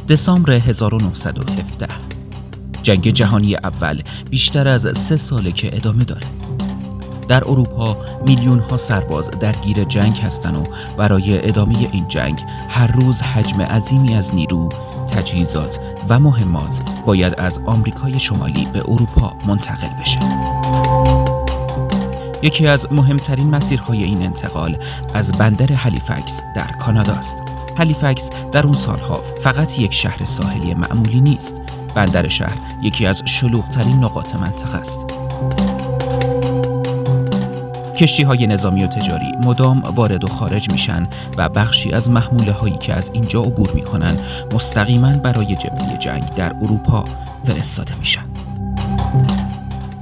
دسامبر 1917 جنگ جهانی اول بیشتر از 3 ساله که ادامه داره. در اروپا میلیون ها سرباز درگیر جنگ هستن و برای ادامه این جنگ هر روز حجم عظیمی از نیرو، تجهیزات و مهمات باید از آمریکای شمالی به اروپا منتقل بشه. یکی از مهمترین مسیرهای این انتقال از بندر هالیفکس در کانادا است. هالیفکس در اون سالها فقط یک شهر ساحلی معمولی نیست. بندر شهر یکی از شلوغ‌ترین نقاط منطقه است. کشتی‌های نظامی و تجاری مدام وارد و خارج میشن و بخشی از محموله هایی که از اینجا عبور میکنن مستقیما برای جبهه جنگ در اروپا فرستاده میشن.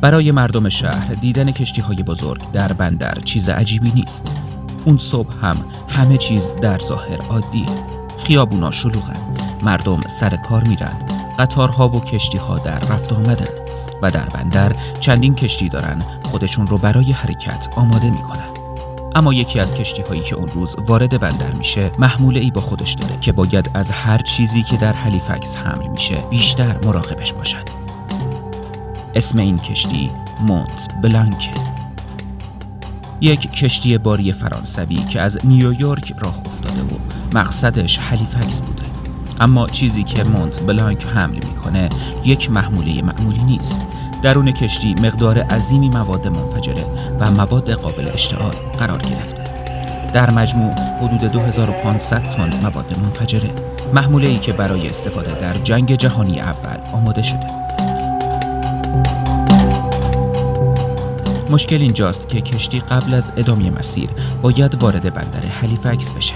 برای مردم شهر دیدن کشتی‌های بزرگ در بندر چیز عجیبی نیست. اون صبح هم همه چیز در ظاهر عادیه. خیابونا شلوغن، مردم سر کار میرن، قطارها و کشتی‌ها در رفت آمدن و در بندر چندین کشتی دارن خودشون رو برای حرکت آماده میکنن. اما یکی از کشتی‌هایی که اون روز وارد بندر میشه محموله‌ای با خودش داره که باید از هر چیزی که در هالیفکس حمل میشه بیشتر مراقبش باشن. اسم این کشتی مونت بلانک، یک کشتی باری فرانسوی که از نیویورک راه افتاده و مقصدش هالیفکس بوده. اما چیزی که مونت بلانک حمل میکنه یک محموله معمولی نیست. درون کشتی مقدار عظیمی مواد منفجره و مواد قابل اشتعال قرار گرفته. در مجموع حدود 2500 تن مواد منفجره، محموله‌ای که برای استفاده در جنگ جهانی اول آماده شده. مشکل اینجاست که کشتی قبل از ادامه مسیر باید وارد بندر هالیفکس بشه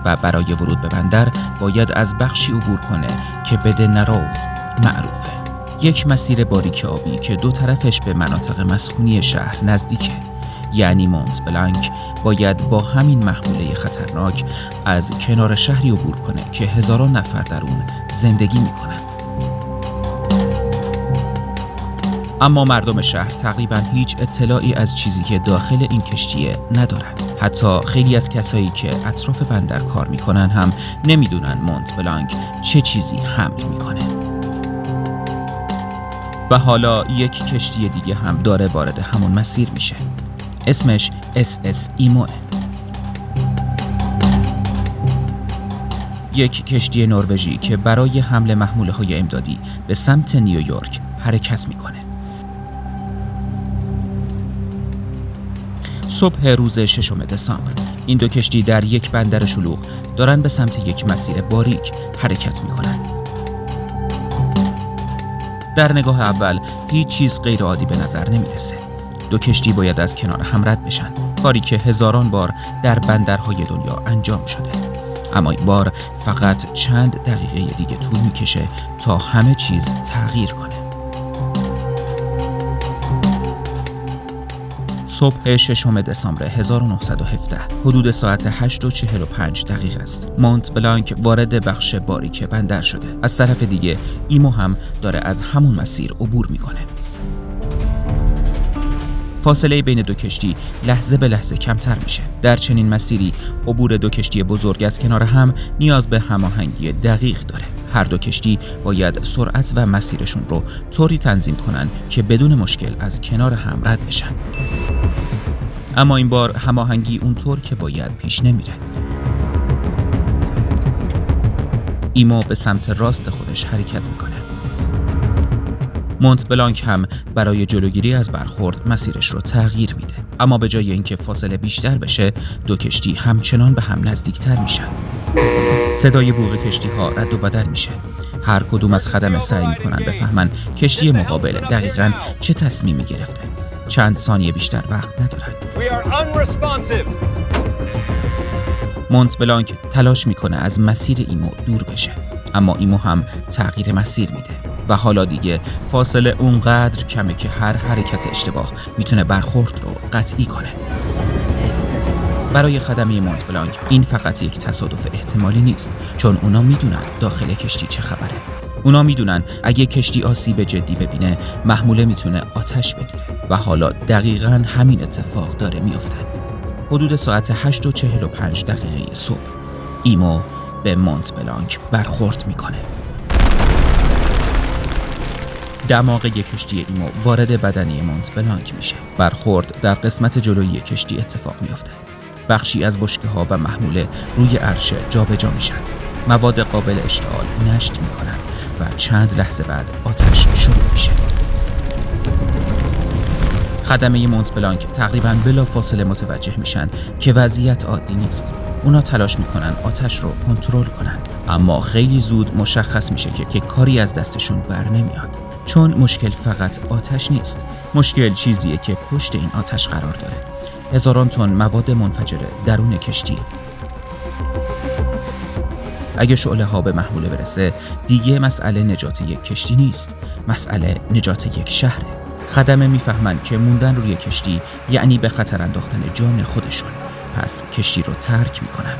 و برای ورود به بندر باید از بخشی عبور کنه که به دنراوز معروفه. یک مسیر باریک آبی که دو طرفش به مناطق مسکونی شهر نزدیکه. یعنی مونت بلانک باید با همین محموله خطرناک از کنار شهری عبور کنه که هزاران نفر در اون زندگی میکنن. اما مردم شهر تقریباً هیچ اطلاعی از چیزی که داخل این کشتیه ندارن. حتی خیلی از کسایی که اطراف بندر کار میکنن هم نمیدونن مونت بلانک چه چیزی حمل میکنه. و حالا یک کشتی دیگه هم داره وارد همون مسیر میشه. اسمش SS ایموه. یک کشتی نروژی که برای حمل محموله‌های امدادی به سمت نیویورک حرکت میکنه. صبح روز 6 دسامبر این دو کشتی در یک بندر شلوغ دارن به سمت یک مسیر باریک حرکت میکنن. در نگاه اول هیچ چیز غیر عادی به نظر نمیرسه. دو کشتی باید از کنار هم رد بشن، کاری که هزاران بار در بندرهای دنیا انجام شده. اما این بار فقط چند دقیقه دیگه طول میکشه تا همه چیز تغییر کنه. صبح 6 دسامبر 1917 حدود ساعت 8:45 است. مونت بلانک وارد بخش باریک بندر شده. از طرف دیگه ایمو هم داره از همون مسیر عبور میکنه. فاصله بین دو کشتی لحظه به لحظه کمتر میشه. در چنین مسیری عبور دو کشتی بزرگ از کنار هم نیاز به هماهنگی دقیق داره. هر دو کشتی باید سرعت و مسیرشون رو طوری تنظیم کنن که بدون مشکل از کنار هم رد بشن. اما این بار هماهنگی اونطور که باید پیش نمیره. ایمو به سمت راست خودش حرکت میکنه. مونت بلانک هم برای جلوگیری از برخورد مسیرش رو تغییر میده. اما به جای اینکه فاصله بیشتر بشه، دو کشتی همچنان به هم نزدیکتر میشن. صدای بوق کشتی ها رد و بدل میشه. هر کدوم از خدمه سعی میکنن بفهمن کشتی مقابل دقیقاً چه تصمیمی گرفته. چند ثانیه بیشتر وقت ندارن. مونت بلانک تلاش میکنه از مسیر ایمو دور بشه، اما ایمو هم تغییر مسیر میده و حالا دیگه فاصله اونقدر کمه که هر حرکت اشتباه میتونه برخورد رو قطعی کنه. برای خدمه مونت بلانک این فقط یک تصادف احتمالی نیست، چون اونا میدونن داخل کشتی چه خبره. اونا میدونن اگه کشتی آسیب جدی ببینه محموله میتونه آتش بگیره و حالا دقیقاً همین اتفاق داره میفته. حدود ساعت 8:45 صبح ایمو به مونت بلانک برخورد میکنه. دماغ یک کشتی ایمو وارد بدنه مونت بلانک میشه. برخورد در قسمت جلویی کشتی اتفاق میفته. بخشی از بشکه‌ها و محموله روی عرشه جابجا میشن. مواد قابل اشتعال نشت میکنن و چند لحظه بعد آتش شروع میشه. خدمه مونت بلانک تقریباً بلافاصله متوجه میشن که وضعیت عادی نیست. اونا تلاش میکنن آتش رو کنترل کنن، اما خیلی زود مشخص میشه که کاری از دستشون بر نمیاد. چون مشکل فقط آتش نیست، مشکل چیزیه که پشت این آتش قرار داره. هزاران تن مواد منفجره درون کشتی. اگه شعله ها به محموله برسه، دیگه مسئله نجات یک کشتی نیست، مسئله نجات یک شهره. خدمه میفهمن که موندن روی کشتی یعنی به خطر انداختن جان خودشون، پس کشتی رو ترک میکنن.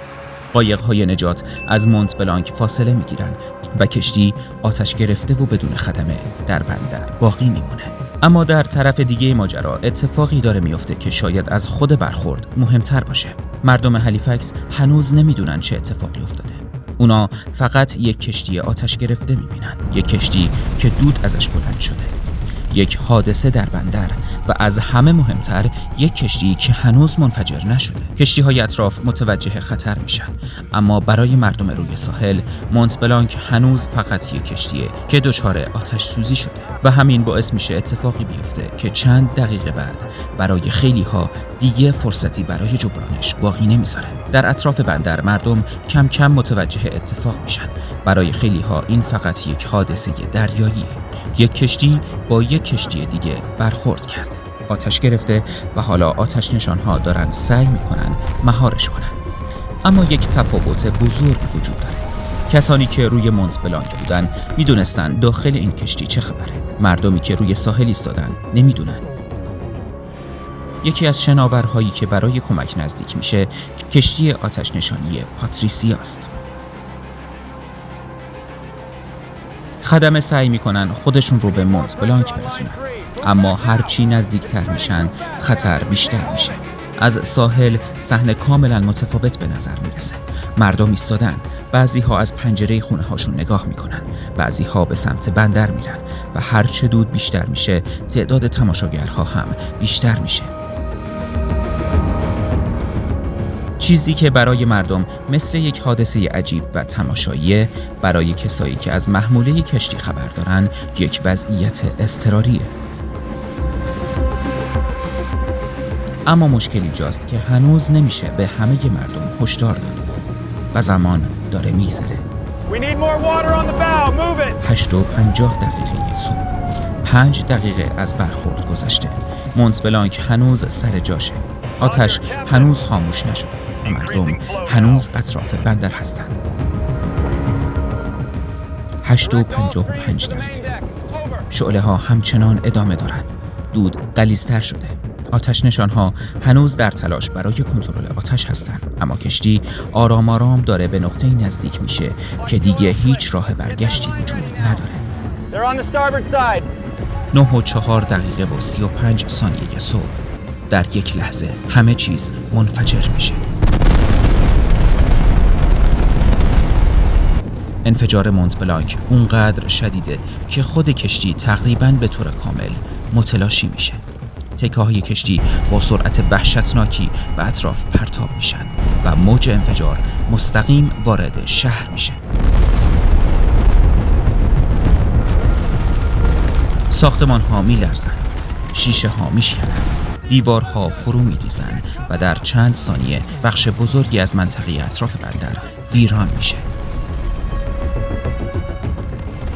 قایق‌های نجات از مونت بلانک فاصله میگیرن و کشتی آتش گرفته و بدون خدمه در بندر باقی میمونه. اما در طرف دیگه ماجرا اتفاقی داره میفته که شاید از خود برخورد مهمتر باشه. مردم هلیفکس هنوز نمیدونن چه اتفاقی افتاده. اونا فقط یک کشتی آتش گرفته میبینن، یک کشتی که دود ازش بلند شده، یک حادثه در بندر و از همه مهمتر یک کشتی که هنوز منفجر نشده. کشتی‌های اطراف متوجه خطر میشن، اما برای مردم روی ساحل مونت بلانک هنوز فقط یک کشتیه که دچار آتش سوزی شده و همین باعث میشه اتفاقی بیفته که چند دقیقه بعد برای خیلی‌ها دیگه فرصتی برای جبرانش باقی نمیذاره. در اطراف بندر مردم کم کم متوجه اتفاق میشن. برای خیلی‌ها این فقط یک حادثه دریاییه. یک کشتی با یک کشتی دیگه برخورد کرده، آتش گرفته و حالا آتش نشانها دارن سعی میکنن مهارش کنن. اما یک تفاوت بزرگ وجود داره. کسانی که روی مونت بلانک بودن میدونستن داخل این کشتی چه خبره. مردمی که روی ساحل ایستادن نمیدونن. یکی از شناورهایی که برای کمک نزدیک میشه کشتی آتش نشانی پاتریسیاست. خدمه سعی میکنن خودشون رو به مونت بلانک برسونن، اما هرچی نزدیکتر میشن خطر بیشتر میشه. از ساحل صحنه کاملا متفاوت به نظر میرسه. مردم ایستادن، بعضی ها از پنجره خونه هاشون نگاه میکنن، بعضی ها به سمت بندر میرن و هرچه دود بیشتر میشه تعداد تماشاگرها هم بیشتر میشه. چیزی که برای مردم مثل یک حادثه عجیب و تماشاییه، برای کسایی که از محموله کشتی خبر دارن یک وضعیت اضطراریه. اما مشکل اینجاست که هنوز نمیشه به همه مردم هشدار داد و زمان داره میگذره. 8:50 دقیقه صبح، 5 دقیقه از برخورد گذشته. مونت بلانک هنوز سر جاشه. آتش هنوز خاموش نشده و مردم هنوز اطراف بندر هستن. 8:55 دقیقه. شعله ها همچنان ادامه دارن. دود غلیظتر شده. آتش نشانها هنوز در تلاش برای کنترل آتش هستن، اما کشتی آرام آرام داره به نقطه‌ای نزدیک میشه که دیگه هیچ راه برگشتی وجود نداره. 9:04 دقیقه و 35 ثانیه صبح. در یک لحظه همه چیز منفجر میشه. انفجار مونت بلانک اونقدر شدیده که خود کشتی تقریباً به طور کامل متلاشی میشه. تکه‌های کشتی با سرعت وحشتناکی به اطراف پرتاب میشن و موج انفجار مستقیم وارد شهر میشه. ساختمان‌ها میلرزن، شیشه ها میشکنن، دیوارها فرو میریزن و در چند ثانیه بخش بزرگی از منطقه اطراف بندر ویران میشه.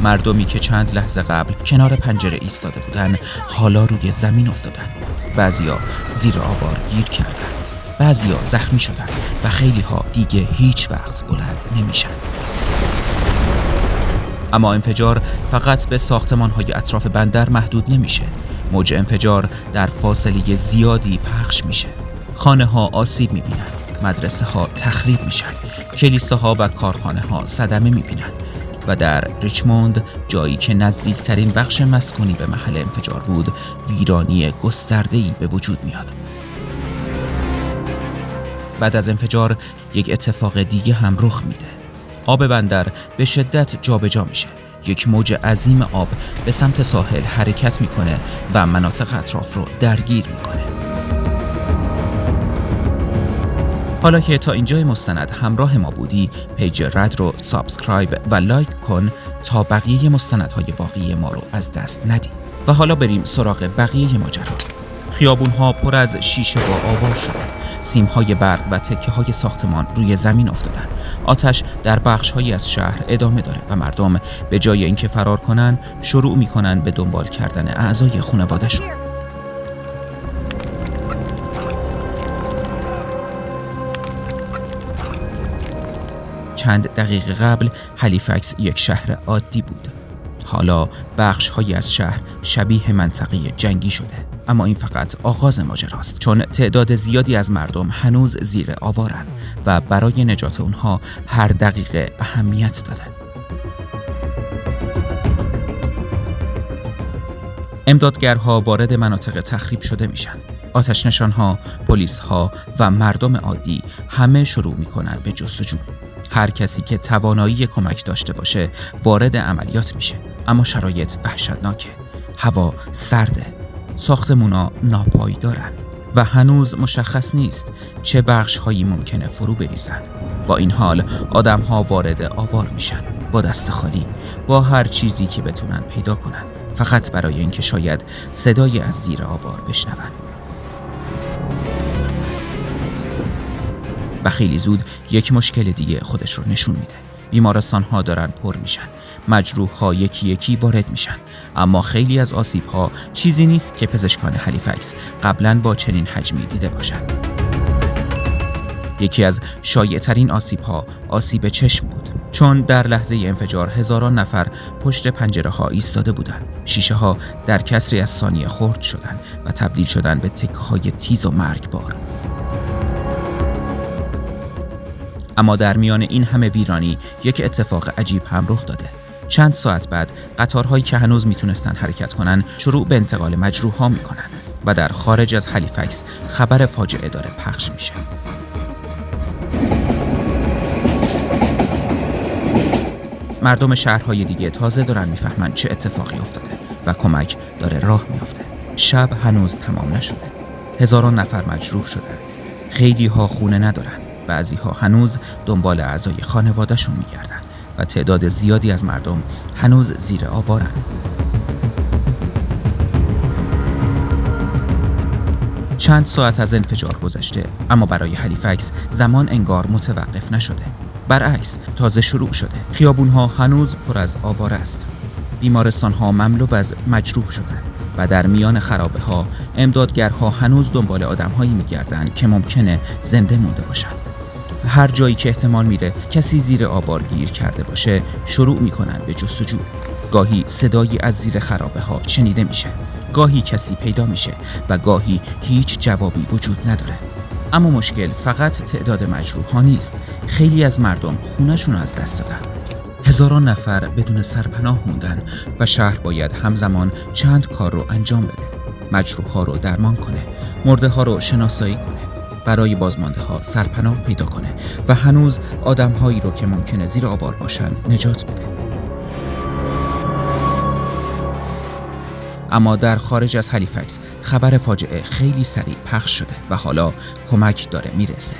مردمی که چند لحظه قبل کنار پنجره ایستاده بودن حالا روی زمین افتادن. بعضیا زیر آوار گیر کردن، بعضیا زخمی شدن و خیلی ها دیگه هیچ وقت بلند نمیشن. اما انفجار فقط به ساختمان‌های اطراف بندر محدود نمیشه. موج انفجار در فاصله زیادی پخش میشه. خانه‌ها آسیب میبینن، مدرسه ها تخریب میشن، کلیساها و کارخانه ها صدمه میبینن و در ریچموند، جایی که نزدیکترین بخش مسکونی به محل انفجار بود، ویرانی گسترده‌ای به وجود میاد. بعد از انفجار یک اتفاق دیگه هم رخ میده. آب بندر به شدت جابجا میشه. یک موج عظیم آب به سمت ساحل حرکت میکنه و مناطق اطراف رو درگیر میکنه. حالا که تا اینجای مستند همراه ما بودی، پیج رد رو سابسکرایب و لایک کن تا بقیه مستندهای باقی ما رو از دست ندی. و حالا بریم سراغ بقیه ماجرا. خیابون‌ها پر از شیشه با آوار شدن. سیم‌های برق و تکه‌های ساختمان روی زمین افتادن. آتش در بخش‌هایی از شهر ادامه داره و مردم به جای اینکه فرار کنن، شروع می‌کنن به دنبال کردن اعضای خانواده‌شون. چند دقیقه قبل هالیفکس یک شهر عادی بود. حالا بخش‌هایی از شهر شبیه منطقه جنگی شده. اما این فقط آغاز ماجراست، چون تعداد زیادی از مردم هنوز زیر آوارن و برای نجات اونها هر دقیقه اهمیت داده. امدادگرها وارد مناطق تخریب شده میشن. آتش نشان‌ها، پلیس‌ها و مردم عادی همه شروع میکنن به جستجو. هر کسی که توانایی کمک داشته باشه وارد عملیات میشه. اما شرایط وحشتناکه. هوا سرده. ساختمونا ناپایدارن و هنوز مشخص نیست چه بخش‌هایی ممکنه فرو بریزن. با این حال آدم‌ها وارد آوار میشن، با دست خالی، با هر چیزی که بتونن پیدا کنن، فقط برای اینکه شاید صدای از زیر آوار بشنون. و خیلی زود یک مشکل دیگه خودش رو نشون میده. بیمارستان‌ها دارن پر میشن. مجروح‌ها یکی یکی وارد میشن. اما خیلی از آسیب‌ها چیزی نیست که پزشکان هالیفکس قبلاً با چنین حجمی دیده باشن. یکی از شایع‌ترین آسیب‌ها آسیب چشم بود، چون در لحظه انفجار هزاران نفر پشت پنجره‌ها ایستاده بودند. شیشه‌ها در کسری از ثانیه خرد شدند و تبدیل شدند به تکه‌های تیز و مرگبار. اما در میان این همه ویرانی یک اتفاق عجیب هم رخ داده. چند ساعت بعد قطارهایی که هنوز میتونستن حرکت کنن شروع به انتقال مجروح‌ها میکنن و در خارج از هالیفکس خبر فاجعه داره پخش میشه. مردم شهرهای دیگه تازه دارن میفهمن چه اتفاقی افتاده و کمک داره راه میافته. شب هنوز تمام نشده. هزاران نفر مجروح شدن. خیلی ها خونه ندارن. بعضی ها هنوز دنبال اعضای خانواده‌شون میگردن و تعداد زیادی از مردم هنوز زیر آوارن. چند ساعت از انفجار گذشته، اما برای هالیفکس زمان انگار متوقف نشده. برعکس تازه شروع شده. خیابون‌ها هنوز پر از آواره است. بیمارستان‌ها مملو از مجروح شدند و در میان خرابه‌ها امدادگرها هنوز دنبال آدم‌هایی می‌گردند که ممکنه زنده مونده باشند. هر جایی که احتمال میره کسی زیر آوار گیر کرده باشه شروع میکنن به جستجو. گاهی صدایی از زیر خرابه‌ها شنیده میشه، گاهی کسی پیدا میشه و گاهی هیچ جوابی وجود نداره. اما مشکل فقط تعداد مجروح‌ها نیست. خیلی از مردم خونه‌شون از دست دادن. هزاران نفر بدون سرپناه موندن و شهر باید همزمان چند کار رو انجام بده. مجروح‌ها رو درمان کنه، مرده‌ها رو شناسایی کنه، برای بازمانده‌ها سرپناه پیدا کنه و هنوز آدم‌هایی رو که ممکنه زیر آوار باشن نجات بده. اما در خارج از هالیفکس خبر فاجعه خیلی سریع پخش شده و حالا کمک داره میرسه.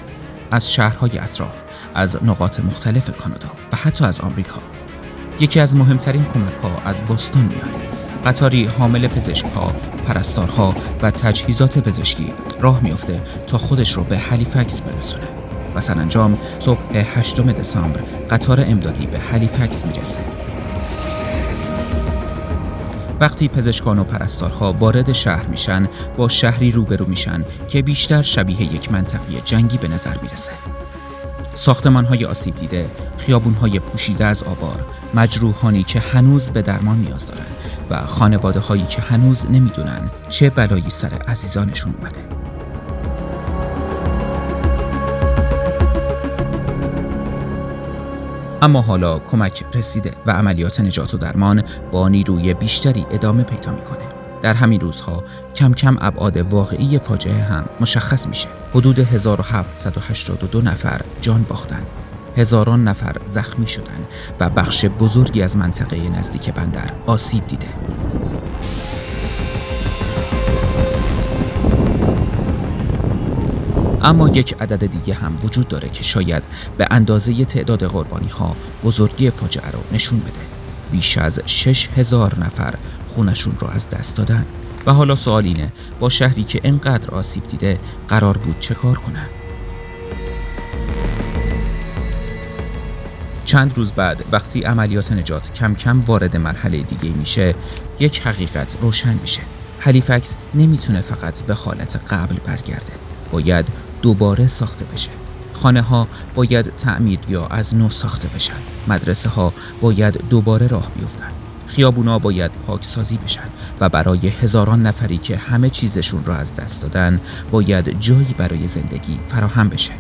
از شهرهای اطراف، از نقاط مختلف کانادا و حتی از آمریکا. یکی از مهمترین کمک‌ها از بوستون میاد. قطاری حامل پزشک‌ها، پرستارها و تجهیزات پزشکی راه میفته تا خودش رو به هالیفکس برسونه و سرانجام صبح 8 دسامبر قطار امدادی به هالیفکس میرسه. وقتی پزشکان و پرستارها وارد شهر میشن، با شهری روبرو میشن که بیشتر شبیه یک منطقه جنگی به نظر میرسه. ساختمان‌های آسیب دیده، خیابون‌های پوشیده از آوار، مجروحانی که هنوز به درمان نیاز دارن و خانواده‌هایی که هنوز نمیدونن چه بلایی سر عزیزانشون اومده. اما حالا کمک رسیده و عملیات نجات و درمان با نیروی بیشتری ادامه پیدا میکنه. در همین روزها کم کم ابعاد واقعی فاجعه هم مشخص میشه. حدود 1782 نفر جان باختن. هزاران نفر زخمی شدند و بخش بزرگی از منطقه نزدیک بندر آسیب دیده. اما یک عدد دیگه هم وجود داره که شاید به اندازه تعداد قربانی ها بزرگی فاجعه رو نشون بده. بیش از 6000 نفر خونشون رو از دست دادن. و حالا سوال اینه، با شهری که انقدر آسیب دیده قرار بود چه کار کنن؟ چند روز بعد وقتی عملیات نجات کم کم وارد مرحله دیگه میشه، یک حقیقت روشن میشه. هالیفکس نمیتونه فقط به حالت قبل برگرده. باید دوباره ساخته بشه. خانه ها باید تعمیر یا از نو ساخته بشن. مدرسه ها باید دوباره راه بیفتن. خیابونا باید پاکسازی بشن و برای هزاران نفری که همه چیزشون رو از دست دادن باید جایی برای زندگی فراهم بشه.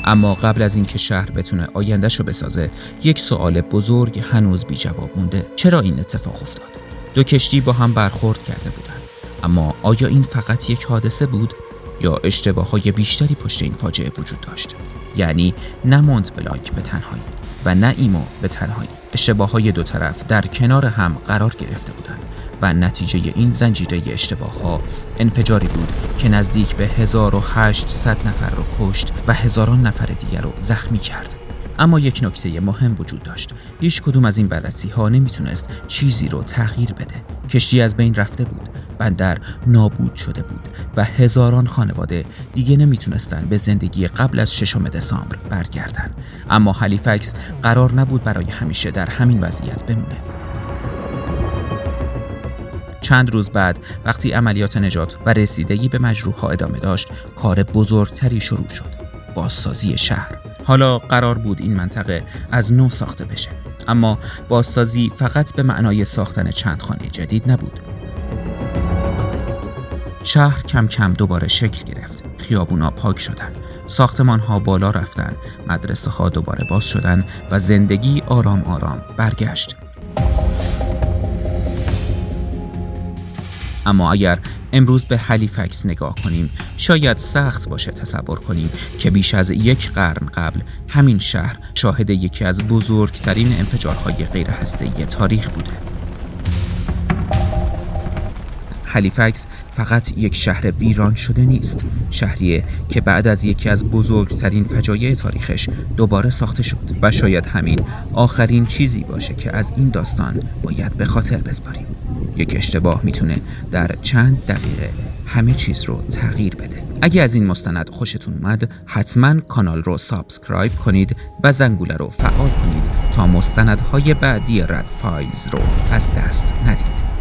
اما قبل از اینکه شهر بتونه آینده‌شو بسازه، یک سوال بزرگ هنوز بی جواب مونده. چرا این اتفاق افتاد؟ دو کشتی با هم برخورد کرده بودن. اما آیا این فقط یک حادثه بود یا اشتباه‌های بیشتری پشت این فاجعه وجود داشت؟ یعنی نه مونت بلانک به تنهایی و نه ایمو به تنهایی. اشتباه‌های دو طرف در کنار هم قرار گرفته بودند و نتیجه این زنجیره اشتباه‌ها انفجاری بود که نزدیک به 1800 نفر رو کشت و هزاران نفر دیگر رو زخمی کرد. اما یک نکته مهم وجود داشت. هیچ کدوم از این بررسی‌ها نمیتونست چیزی رو تغییر بده. کشتی از بین رفته بود، بندر نابود شده بود و هزاران خانواده دیگه نمیتونستن به زندگی قبل از 6 دسامبر برگردن. اما هالیفکس قرار نبود برای همیشه در همین وضعیت بمونه. چند روز بعد وقتی عملیات نجات و رسیدگی به مجروح‌ها ادامه داشت، کار بزرگتری شروع شد: بازسازی شهر. حالا قرار بود این منطقه از نو ساخته بشه. اما بازسازی فقط به معنای ساختن چند خانه جدید نبود. شهر کم کم دوباره شکل گرفت. خیابونا پاک شدن، ساختمان‌ها بالا رفتن، مدرسه‌ها دوباره باز شدن و زندگی آرام آرام برگشت. اما اگر امروز به هالیفکس نگاه کنیم، شاید سخت باشه تصور کنیم که بیش از 1 قرن قبل همین شهر شاهد یکی از بزرگترین انفجارهای غیرهسته‌ای تاریخ بوده. هالیفکس فقط یک شهر ویران شده نیست، شهریه که بعد از یکی از بزرگترین فجایع تاریخش دوباره ساخته شد و شاید همین آخرین چیزی باشه که از این داستان باید به خاطر بسپاریم. یک اشتباه میتونه در چند دقیقه همه چیز رو تغییر بده. اگه از این مستند خوشتون اومد، حتما کانال رو سابسکرایب کنید و زنگوله رو فعال کنید تا مستندهای بعدی رد فایلز رو از دست ندید.